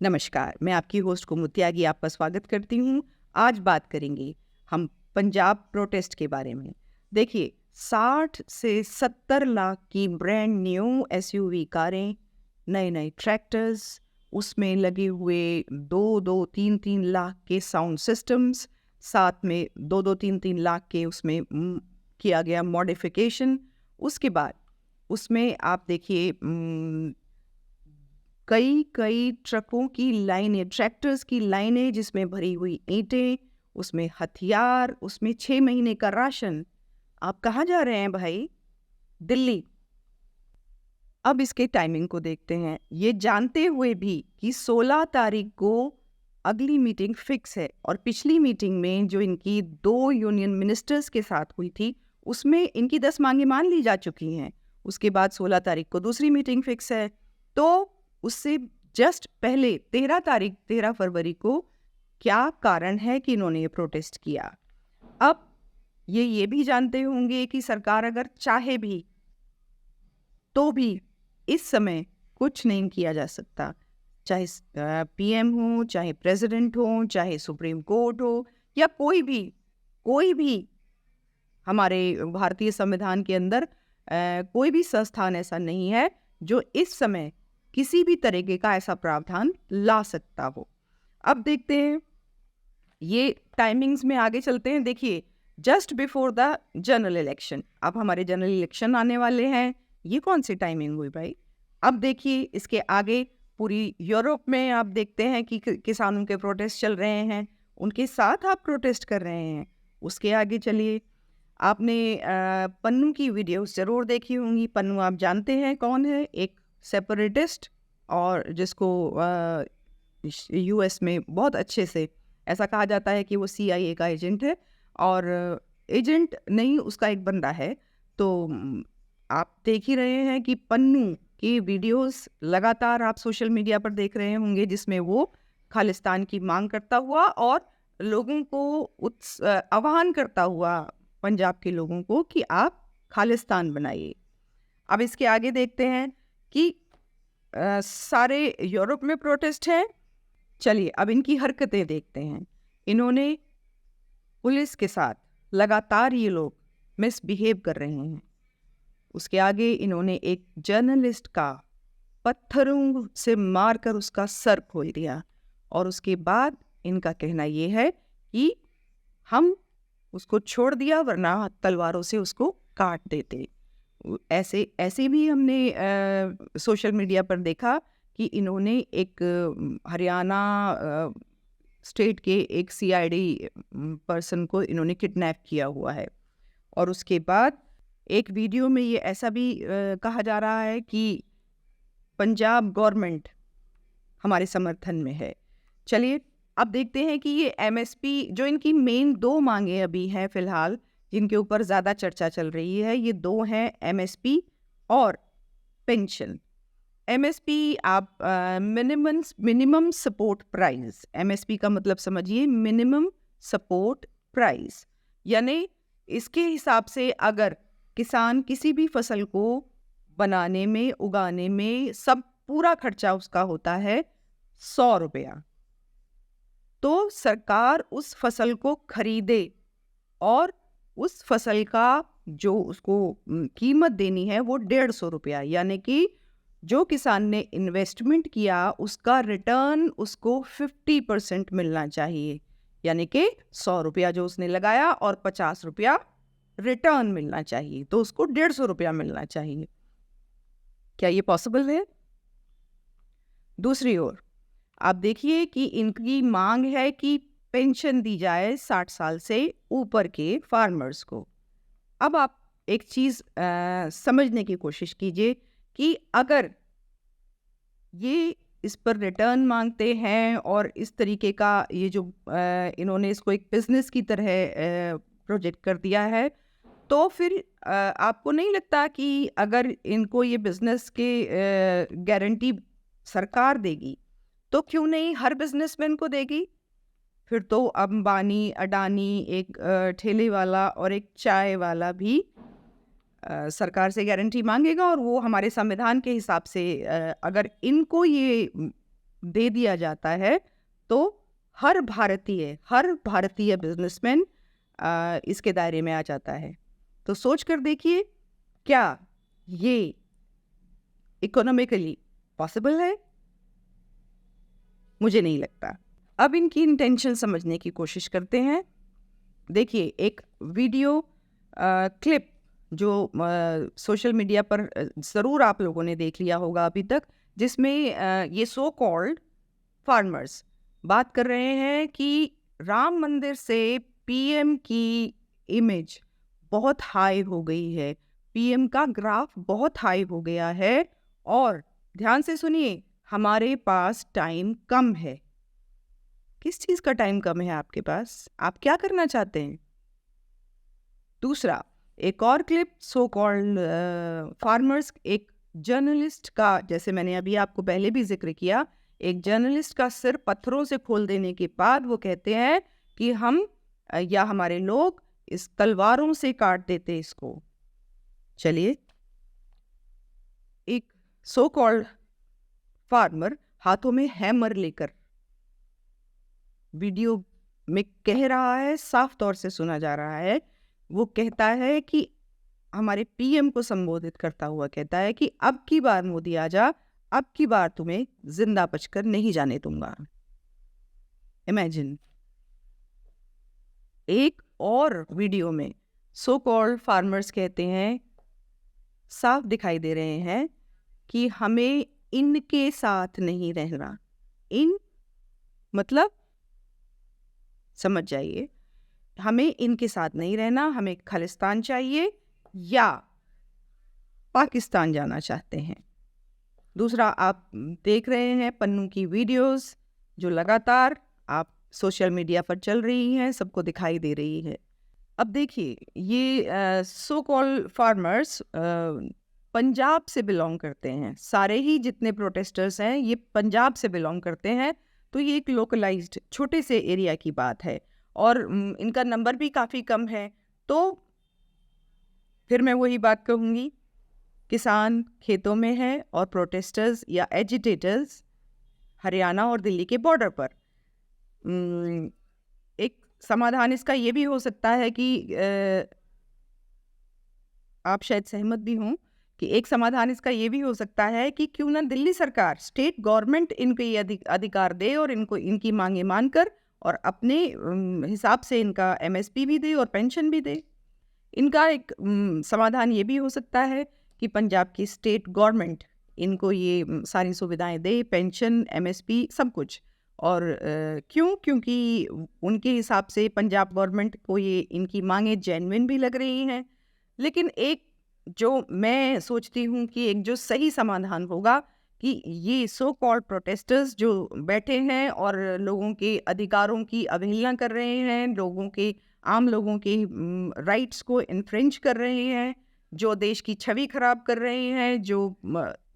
नमस्कार, मैं आपकी होस्ट कुमुद त्यागी आपका स्वागत करती हूँ। आज बात करेंगे हम पंजाब प्रोटेस्ट के बारे में। देखिए, 60 से 70 लाख की ब्रांड न्यू एसयूवी कारें, नए-नए ट्रैक्टर्स, उसमें लगे हुए 2-2, 3-3 लाख के साउंड सिस्टम्स, साथ में 2-2, 3-3 लाख के उसमें किया गया मॉडिफिकेशन। उसके बाद उसमें आप देखिए कई ट्रकों की लाइनें, ट्रैक्टर्स की लाइनें जिसमें भरी हुई ईंटें, उसमें हथियार, उसमें 6 महीने का राशन। आप कहाँ जा रहे हैं भाई? दिल्ली। अब इसके टाइमिंग को देखते हैं। ये जानते हुए भी कि 16 तारीख को अगली मीटिंग फिक्स है और पिछली मीटिंग में जो इनकी 2 यूनियन मिनिस्टर्स के साथ हुई थी, उसमें इनकी 10 मांगें मान ली जा चुकी हैं। उसके बाद 16 तारीख को दूसरी मीटिंग फिक्स है। तो उससे जस्ट पहले 13 फरवरी को क्या कारण है कि इन्होंने ये प्रोटेस्ट किया। अब ये भी जानते होंगे कि सरकार अगर चाहे भी तो भी इस समय कुछ नहीं किया जा सकता। चाहे पीएम हो, चाहे प्रेसिडेंट हो, चाहे सुप्रीम कोर्ट हो या कोई भी हमारे भारतीय संविधान के अंदर कोई भी संस्थान ऐसा नहीं है जो इस समय किसी भी तरीके का ऐसा प्रावधान ला सकता हो। अब देखते हैं, ये टाइमिंग्स में आगे चलते हैं। देखिए, just before the general election, अब हमारे जनरल इलेक्शन आने वाले हैं। ये कौन सी टाइमिंग हुई भाई? अब देखिए, इसके आगे पूरी यूरोप में आप देखते हैं कि किसानों के प्रोटेस्ट चल रहे हैं, उनके साथ आप प्रोटेस्ट कर रहे हैं। उसके आगे चलिए, आपने पन्नू की वीडियोस ज़रूर देखी होंगी। पन्नू आप जानते हैं कौन है? एक सेपरेटिस्ट और जिसको यूएस में बहुत अच्छे से ऐसा कहा जाता है कि वो सीआईए का एजेंट है और एजेंट नहीं, उसका एक बंदा है। तो आप देख ही रहे हैं कि पन्नू की वीडियोस लगातार आप सोशल मीडिया पर देख रहे होंगे, जिसमें वो खालिस्तान की मांग करता हुआ और लोगों को आह्वान करता हुआ पंजाब के लोगों को कि आप खालिस्तान बनाइए। अब इसके आगे देखते हैं कि सारे यूरोप में प्रोटेस्ट हैं। चलिए, अब इनकी हरकतें देखते हैं। इन्होंने पुलिस के साथ लगातार ये लोग मिसबिहेव कर रहे हैं। उसके आगे इन्होंने एक जर्नलिस्ट का पत्थरों से मारकर उसका सर खोल दिया और उसके बाद इनका कहना ये है कि हम उसको छोड़ दिया वरना तलवारों से उसको काट देते। ऐसे भी हमने सोशल मीडिया पर देखा कि इन्होंने एक हरियाणा स्टेट के एक सीआईडी पर्सन को इन्होंने किडनैप किया हुआ है। और उसके बाद एक वीडियो में ये ऐसा भी कहा जा रहा है कि पंजाब गवर्नमेंट हमारे समर्थन में है। चलिए, अब देखते हैं कि ये एमएसपी, जो इनकी मेन 2 मांगे अभी हैं फ़िलहाल, जिनके ऊपर ज़्यादा चर्चा चल रही है, ये 2 हैं, एमएसपी और पेंशन। एमएसपी आप मिनिमम सपोर्ट प्राइस, एमएसपी का मतलब समझिए मिनिमम सपोर्ट प्राइस, यानी इसके हिसाब से अगर किसान किसी भी फसल को बनाने में, उगाने में, सब पूरा खर्चा उसका होता है 100 रुपया, तो सरकार उस फसल को खरीदे और उस फसल का जो उसको कीमत देनी है वो 150 रुपया, यानी कि जो किसान ने इन्वेस्टमेंट किया उसका रिटर्न उसको 50% मिलना चाहिए, यानी कि 100 रुपया जो उसने लगाया और 50 रुपया रिटर्न मिलना चाहिए, तो उसको 150 रुपया मिलना चाहिए। क्या ये पॉसिबल है? दूसरी ओर आप देखिए कि इनकी मांग है कि पेंशन दी जाए 60 साल से ऊपर के फार्मर्स को। अब आप एक चीज़ समझने की कोशिश कीजिए कि अगर ये इस पर रिटर्न मांगते हैं और इस तरीके का ये जो इन्होंने इसको एक बिजनेस की तरह प्रोजेक्ट कर दिया है, तो फिर आपको नहीं लगता कि अगर इनको ये बिजनेस के गारंटी सरकार देगी तो क्यों नहीं हर बिजनेसमैन को देगी? फिर तो अंबानी, अडानी, एक ठेले वाला और एक चाय वाला भी सरकार से गारंटी मांगेगा और वो हमारे संविधान के हिसाब से अगर इनको ये दे दिया जाता है, तो हर भारतीय बिजनेसमैन इसके दायरे में आ जाता है। तो सोच कर देखिए, क्या ये इकोनॉमिकली पॉसिबल है? मुझे नहीं लगता। अब इनकी इंटेंशन समझने की कोशिश करते हैं। देखिए, एक वीडियो क्लिप जो सोशल मीडिया पर ज़रूर आप लोगों ने देख लिया होगा अभी तक, जिसमें ये सो कॉल्ड फार्मर्स बात कर रहे हैं कि राम मंदिर से पीएम की इमेज बहुत हाई हो गई है, पीएम का ग्राफ बहुत हाई हो गया है, और ध्यान से सुनिए, हमारे पास टाइम कम है। किस चीज़ का टाइम कम है आपके पास? आप क्या करना चाहते हैं? दूसरा, एक और क्लिप सो कॉल्ड फार्मर्स, एक जर्नलिस्ट का, जैसे मैंने अभी आपको पहले भी जिक्र किया, एक जर्नलिस्ट का सिर पत्थरों से खोल देने के बाद वो कहते हैं कि हम या हमारे लोग इस तलवारों से काट देते इसको। चलिए, एक सो कॉल्ड फार्मर हाथों में हैमर लेकर वीडियो में कह रहा है, साफ तौर से सुना जा रहा है, वो कहता है कि हमारे पीएम को संबोधित करता हुआ कहता है कि अब की बार मोदी आजा, अब की बार तुम्हें जिंदा बचकर नहीं जाने दूंगा। इमेजिन। एक और वीडियो में सो कॉल्ड फार्मर्स कहते हैं, साफ दिखाई दे रहे हैं कि हमें इनके साथ नहीं रहना। इन मतलब समझ जाइए, हमें इनके साथ नहीं रहना, हमें खालिस्तान चाहिए या पाकिस्तान जाना चाहते हैं। दूसरा, आप देख रहे हैं पन्नू की वीडियोस जो लगातार आप सोशल मीडिया पर चल रही हैं, सबको दिखाई दे रही है। अब देखिए, ये सो कॉल्ड फार्मर्स पंजाब से बिलोंग करते हैं। सारे ही जितने प्रोटेस्टर्स हैं ये पंजाब से बिलोंग करते हैं, तो ये एक लोकलाइज्ड छोटे से एरिया की बात है, और इनका नंबर भी काफ़ी कम है। तो फिर मैं वही बात कहूँगी, किसान खेतों में है और प्रोटेस्टर्स या एजिटेटर्स हरियाणा और दिल्ली के बॉर्डर पर। एक समाधान इसका ये भी हो सकता है कि आप शायद सहमत भी हों कि एक समाधान इसका ये भी हो सकता है कि क्यों ना दिल्ली सरकार, स्टेट गवर्नमेंट इनको ये अधिकार दे और इनको इनकी मांगे मानकर और अपने हिसाब से इनका एमएसपी भी दे और पेंशन भी दे। इनका एक समाधान ये भी हो सकता है कि पंजाब की स्टेट गवर्नमेंट इनको ये सारी सुविधाएं दे, पेंशन, एमएसपी, सब कुछ। और क्यों? क्योंकि उनके हिसाब से पंजाब गवर्नमेंट को ये इनकी मांगे जेन्युइन भी लग रही हैं। लेकिन एक जो मैं सोचती हूँ कि एक जो सही समाधान होगा कि ये सो कॉल्ड प्रोटेस्टर्स जो बैठे हैं और लोगों के अधिकारों की अवहेलना कर रहे हैं, लोगों के आम लोगों के राइट्स को इन्फ्रिंज कर रहे हैं, जो देश की छवि खराब कर रहे हैं, जो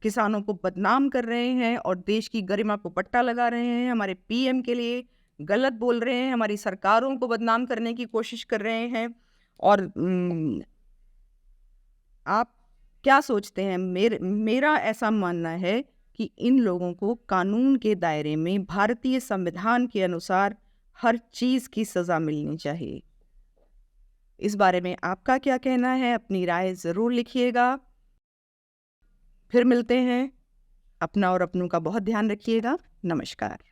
किसानों को बदनाम कर रहे हैं और देश की गरिमा को पट्टा लगा रहे हैं, हमारे पीएम के लिए गलत बोल रहे हैं, हमारी सरकारों को बदनाम करने की कोशिश कर रहे हैं। और आप क्या सोचते हैं? मेरा ऐसा मानना है कि इन लोगों को कानून के दायरे में भारतीय संविधान के अनुसार हर चीज़ की सज़ा मिलनी चाहिए। इस बारे में आपका क्या कहना है? अपनी राय ज़रूर लिखिएगा। फिर मिलते हैं। अपना और अपनों का बहुत ध्यान रखिएगा। नमस्कार।